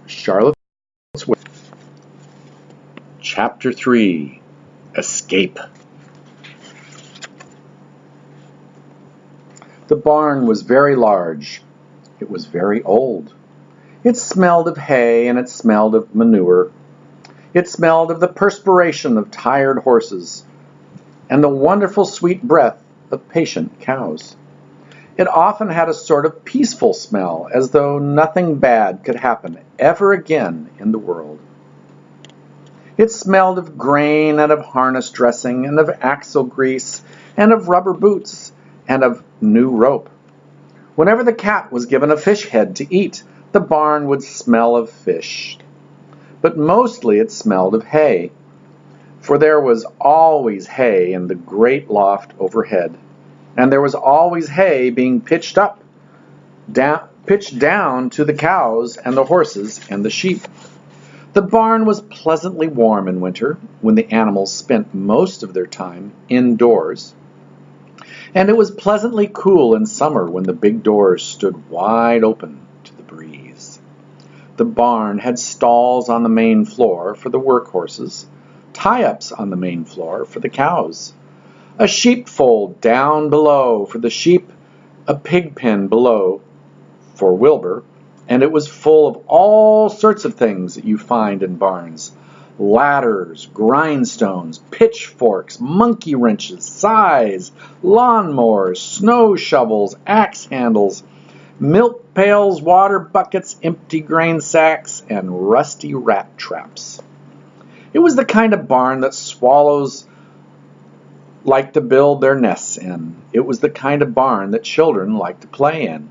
Charlotte's Web. Chapter 3. Escape. The barn was very large. It was very old. It smelled of hay and it smelled of manure. It smelled of the perspiration of tired horses and the wonderful sweet breath of patient cows. It often had a sort of peaceful smell, as though nothing bad could happen ever again in the world. It smelled of grain and of harness dressing and of axle grease and of rubber boots and of new rope. Whenever the cat was given a fish head to eat, the barn would smell of fish. But mostly it smelled of hay, for there was always hay in the great loft overhead, and there was always hay being pitched down to the cows and the horses and the sheep. The barn was pleasantly warm in winter, when the animals spent most of their time indoors, and it was pleasantly cool in summer when the big doors stood wide open to the breeze. The barn had stalls on the main floor for the work horses, tie-ups on the main floor for the cows, a sheepfold down below for the sheep, a pig pen below for Wilbur, and it was full of all sorts of things that you find in barns: ladders, grindstones, pitchforks, monkey wrenches, scythes, lawnmowers, snow shovels, axe handles, milk pails, water buckets, empty grain sacks, and rusty rat traps. It was the kind of barn that swallows like to build their nests in. It was the kind of barn that children like to play in.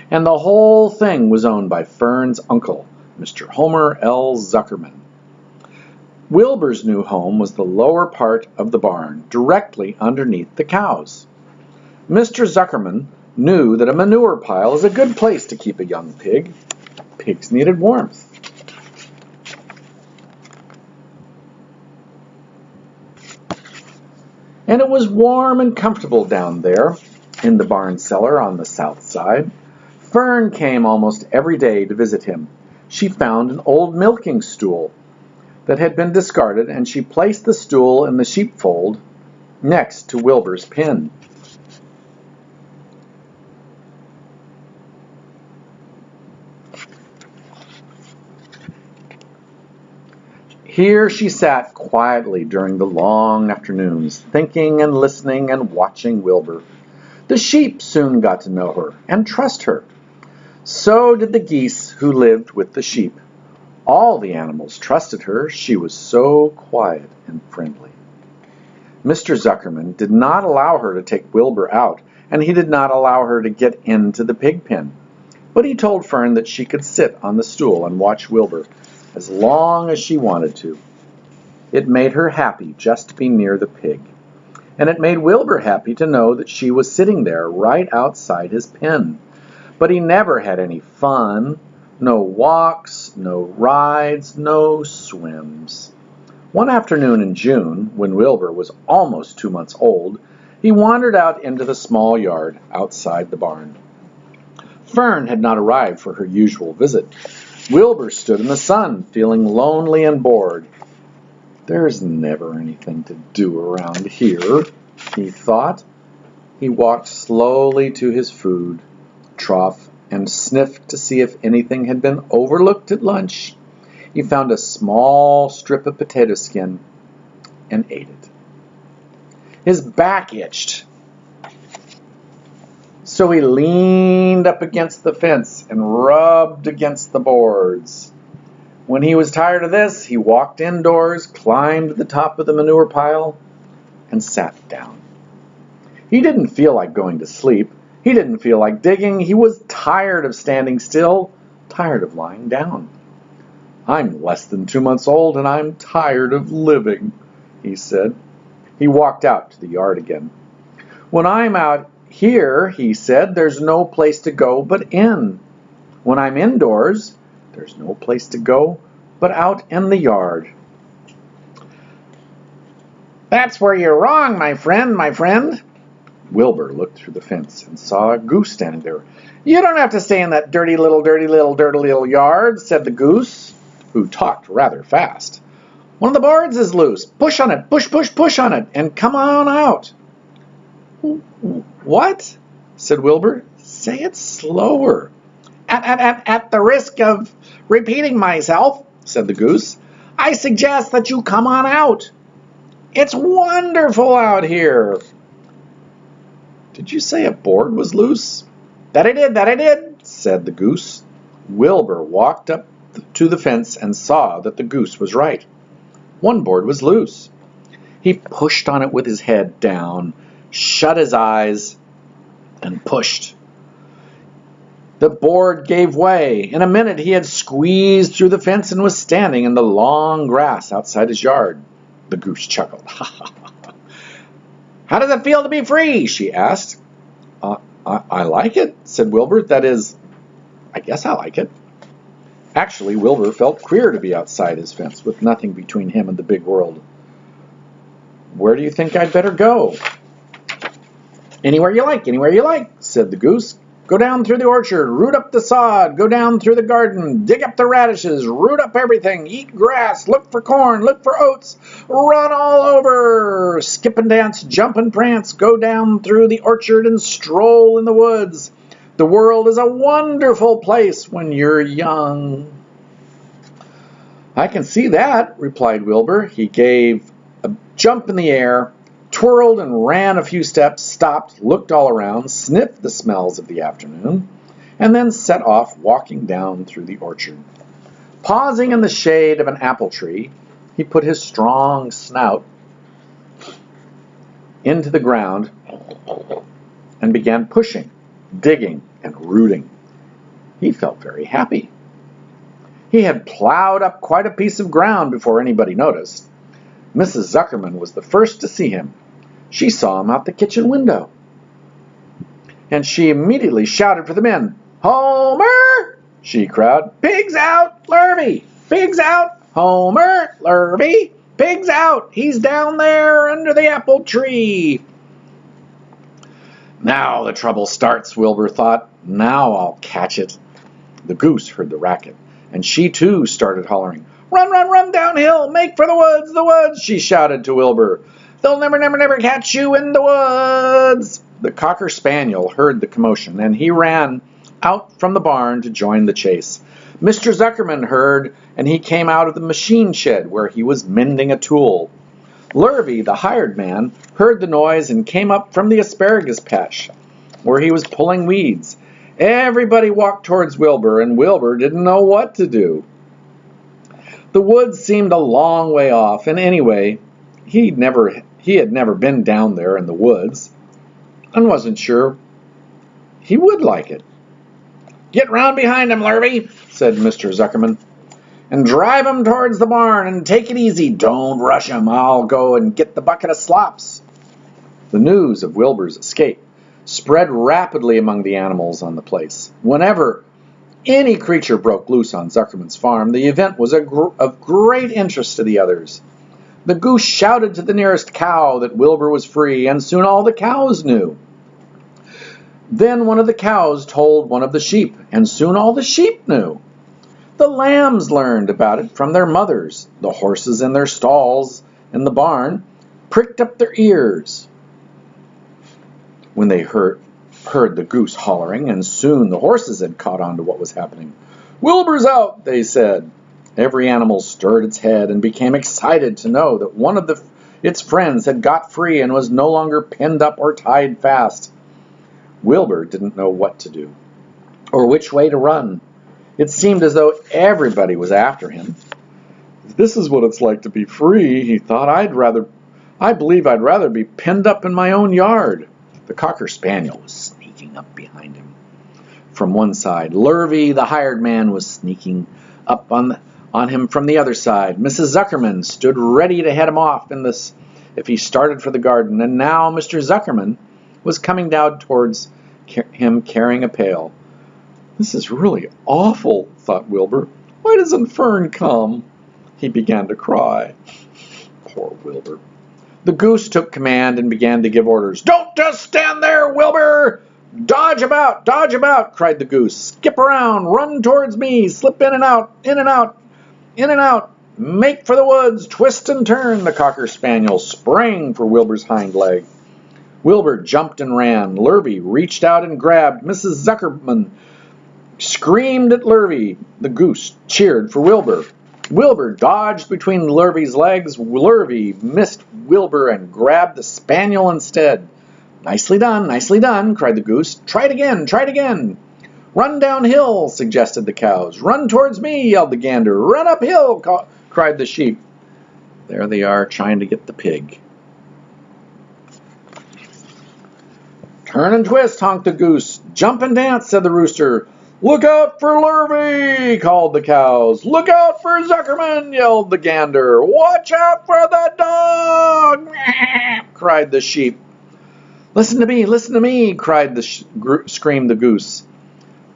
And the whole thing was owned by Fern's uncle, Mr. Homer L. Zuckerman. Wilbur's new home was the lower part of the barn, directly underneath the cows. Mr. Zuckerman knew that a manure pile is a good place to keep a young pig. Pigs needed warmth. And it was warm and comfortable down there in the barn cellar on the south side. Fern came almost every day to visit him. She found an old milking stool that had been discarded, and she placed the stool in the sheepfold next to Wilbur's pen. Here she sat quietly during the long afternoons, thinking and listening and watching Wilbur. The sheep soon got to know her and trust her. So did the geese who lived with the sheep. All the animals trusted her. She was so quiet and friendly. Mr. Zuckerman did not allow her to take Wilbur out, and he did not allow her to get into the pig pen. But he told Fern that she could sit on the stool and watch Wilbur as long as she wanted to. It made her happy just to be near the pig, and it made Wilbur happy to know that she was sitting there right outside his pen. But he never had any fun, no walks, no rides, no swims. One afternoon in June, when Wilbur was almost 2 months old, he wandered out into the small yard outside the barn. Fern had not arrived for her usual visit. Wilbur stood in the sun, feeling lonely and bored. "There's never anything to do around here," he thought. He walked slowly to his food trough and sniffed to see if anything had been overlooked at lunch. He found a small strip of potato skin and ate it. His back itched, so he leaned up against the fence and rubbed against the boards. When he was tired of this, he walked indoors, climbed to the top of the manure pile, and sat down. He didn't feel like going to sleep. He didn't feel like digging. He was tired of standing still, tired of lying down. "I'm less than 2 months old, and I'm tired of living," he said. He walked out to the yard again. "When I'm out here," he said, "there's no place to go but in. When I'm indoors, there's no place to go but out in the yard." "That's where you're wrong, my friend, my friend. Wilbur looked through the fence and saw a goose standing there. "You don't have to stay in that dirty little yard," said the goose, who talked rather fast. "One of the boards is loose. Push on it, push on it, and come on out." "What?" said Wilbur. "Say it slower." At the risk of repeating myself," said the goose, "I suggest that you come on out. It's wonderful out here." "Did you say a board was loose?" That I did, said the goose. Wilbur walked up to the fence and saw that the goose was right. One board was loose. He pushed on it with his head down, shut his eyes, and pushed. The board gave way. In a minute he had squeezed through the fence and was standing in the long grass outside his yard. The goose chuckled. "How does it feel to be free?" she asked. I like it, said Wilbur. "That is, I guess I like it." Actually, Wilbur felt queer to be outside his fence with nothing between him and the big world. "Where do you think I'd better go?" Anywhere you like, said the goose. "Go down through the orchard, root up the sod, go down through the garden, dig up the radishes, root up everything, eat grass, look for corn, look for oats, run all over, skip and dance, jump and prance, go down through the orchard and stroll in the woods. The world is a wonderful place when you're young." "I can see that," replied Wilbur. He gave a jump in the air, twirled and ran a few steps, stopped, looked all around, sniffed the smells of the afternoon, and then set off walking down through the orchard. Pausing in the shade of an apple tree, he put his strong snout into the ground and began pushing, digging, and rooting. He felt very happy. He had plowed up quite a piece of ground before anybody noticed. Mrs. Zuckerman was the first to see him. She saw him out the kitchen window, and she immediately shouted for the men. "Homer!" she cried. "Pigs out, Lurvy! Pigs out! Homer, Lurvy! Pigs out! He's down there under the apple tree!" "Now the trouble starts," Wilbur thought. "Now I'll catch it." The goose heard the racket, and she too started hollering. Run downhill! Make for the woods!" she shouted to Wilbur. "They'll never catch you in the woods!" The cocker spaniel heard the commotion, and he ran out from the barn to join the chase. Mr. Zuckerman heard, and he came out of the machine shed where he was mending a tool. Lurvy, the hired man, heard the noise and came up from the asparagus patch where he was pulling weeds. Everybody walked towards Wilbur, and Wilbur didn't know what to do. The woods seemed a long way off, and anyway, he had never been down there in the woods and wasn't sure he would like it. "Get round behind him, Lurvy," said Mr. Zuckerman, "and drive him towards the barn, and take it easy. Don't rush him. I'll go and get the bucket of slops." The news of Wilbur's escape spread rapidly among the animals on the place. Whenever any creature broke loose on Zuckerman's farm, the event was of great interest to the others. The goose shouted to the nearest cow that Wilbur was free, and soon all the cows knew. Then one of the cows told one of the sheep, and soon all the sheep knew. The lambs learned about it from their mothers. The horses in their stalls in the barn pricked up their ears when they heard the goose hollering, and soon the horses had caught on to what was happening. "Wilbur's out," they said. Every animal stirred its head and became excited to know that one of its friends had got free and was no longer pinned up or tied fast. Wilbur didn't know what to do or which way to run. It seemed as though everybody was after him. "This is what it's like to be free," he thought. I believe I'd rather be pinned up in my own yard." The cocker spaniel was sneaking up behind him. From one side, Lurvy, the hired man, was sneaking up on him from the other side. Mrs. Zuckerman stood ready to head him off if he started for the garden, and now Mr. Zuckerman was coming down towards him carrying a pail. "This is really awful," thought Wilbur. "Why doesn't Fern come?" He began to cry. Poor Wilbur. The goose took command and began to give orders. "Don't just stand there, Wilbur! Dodge about, cried the goose. "Skip around, run towards me, slip in and out, in and out, in and out. Make for the woods, twist and turn." The Cocker Spaniel sprang for Wilbur's hind leg. Wilbur jumped and ran. Lurvy reached out and grabbed. Mrs. Zuckerman screamed at Lurvy. The goose cheered for Wilbur. Wilbur dodged between Lurvy's legs. Lurvy missed Wilbur and grabbed the spaniel instead. Nicely done, cried the goose. Try it again. Run downhill, suggested the cows. Run towards me, yelled the gander. Run uphill, cried the sheep. There they are, trying to get the pig. Turn and twist, honked the goose. Jump and dance, said the rooster. Look out for Lurvy, called the cows. Look out for Zuckerman, yelled the gander. Watch out for the dog, cried the sheep. Listen to me, screamed the goose.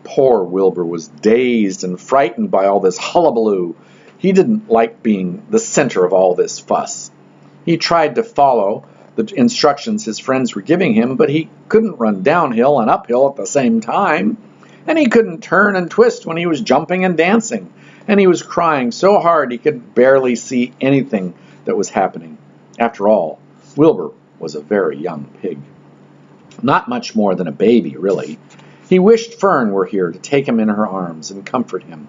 Poor Wilbur was dazed and frightened by all this hullabaloo. He didn't like being the center of all this fuss. He tried to follow the instructions his friends were giving him, but he couldn't run downhill and uphill at the same time, and he couldn't turn and twist when he was jumping and dancing, and he was crying so hard he could barely see anything that was happening. After all, Wilbur was a very young pig. Not much more than a baby, really. He wished Fern were here to take him in her arms and comfort him.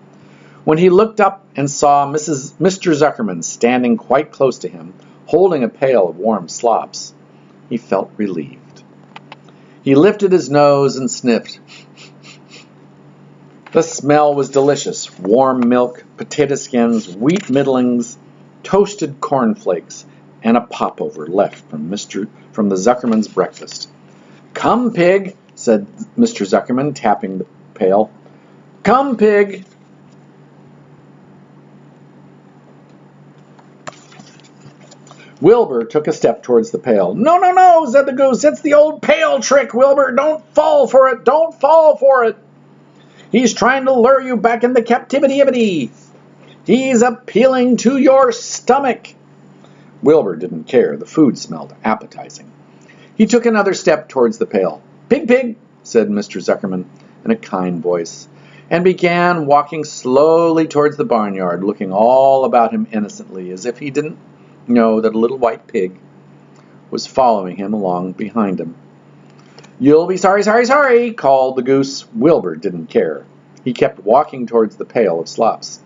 When he looked up and saw Mr. Zuckerman standing quite close to him, holding a pail of warm slops, he felt relieved. He lifted his nose and sniffed. The smell was delicious. Warm milk, potato skins, wheat middlings, toasted cornflakes, and a popover left from the Zuckerman's breakfast. Come, pig, said Mr. Zuckerman, tapping the pail. Come, pig. Wilbur took a step towards the pail. No, said the goose. It's the old pail trick, Wilbur. Don't fall for it. He's trying to lure you back into captivity. He's appealing to your stomach. Wilbur didn't care. The food smelled appetizing. He took another step towards the pail. Pig, said Mr. Zuckerman in a kind voice, and began walking slowly towards the barnyard, looking all about him innocently, as if he didn't know that a little white pig was following him along behind him. You'll be sorry, called the goose. Wilbur didn't care. He kept walking towards the pail of slops.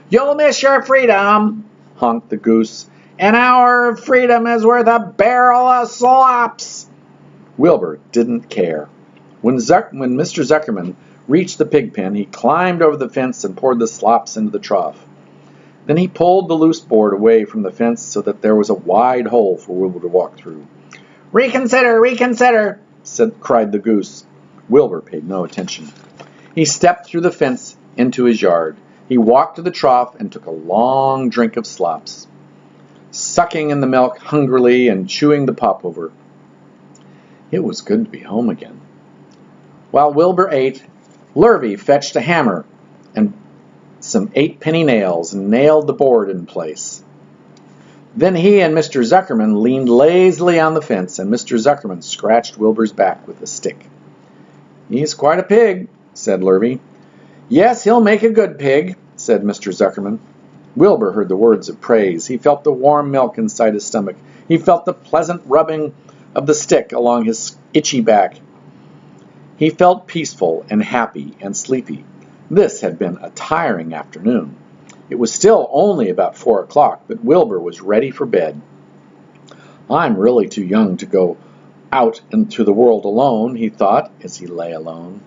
You'll miss your freedom, honked the goose. An hour of freedom is worth a barrel of slops. Wilbur didn't care. When Mr. Zuckerman reached the pig pen, he climbed over the fence and poured the slops into the trough. Then he pulled the loose board away from the fence so that there was a wide hole for Wilbur to walk through. Reconsider, cried the goose. Wilbur paid no attention. He stepped through the fence into his yard. He walked to the trough and took a long drink of slops, sucking in the milk hungrily and chewing the popover. It was good to be home again. While Wilbur ate, Lurvy fetched a hammer and some 8-penny nails and nailed the board in place. Then he and Mr. Zuckerman leaned lazily on the fence, and Mr. Zuckerman scratched Wilbur's back with a stick. He's quite a pig, said Lurvy. Yes, he'll make a good pig, said Mr. Zuckerman. Wilbur heard the words of praise. He felt the warm milk inside his stomach. He felt the pleasant rubbing of the stick along his itchy back. He felt peaceful and happy and sleepy. This had been a tiring afternoon. It was still only about 4 o'clock, but Wilbur was ready for bed. I'm really too young to go out into the world alone, he thought as he lay alone.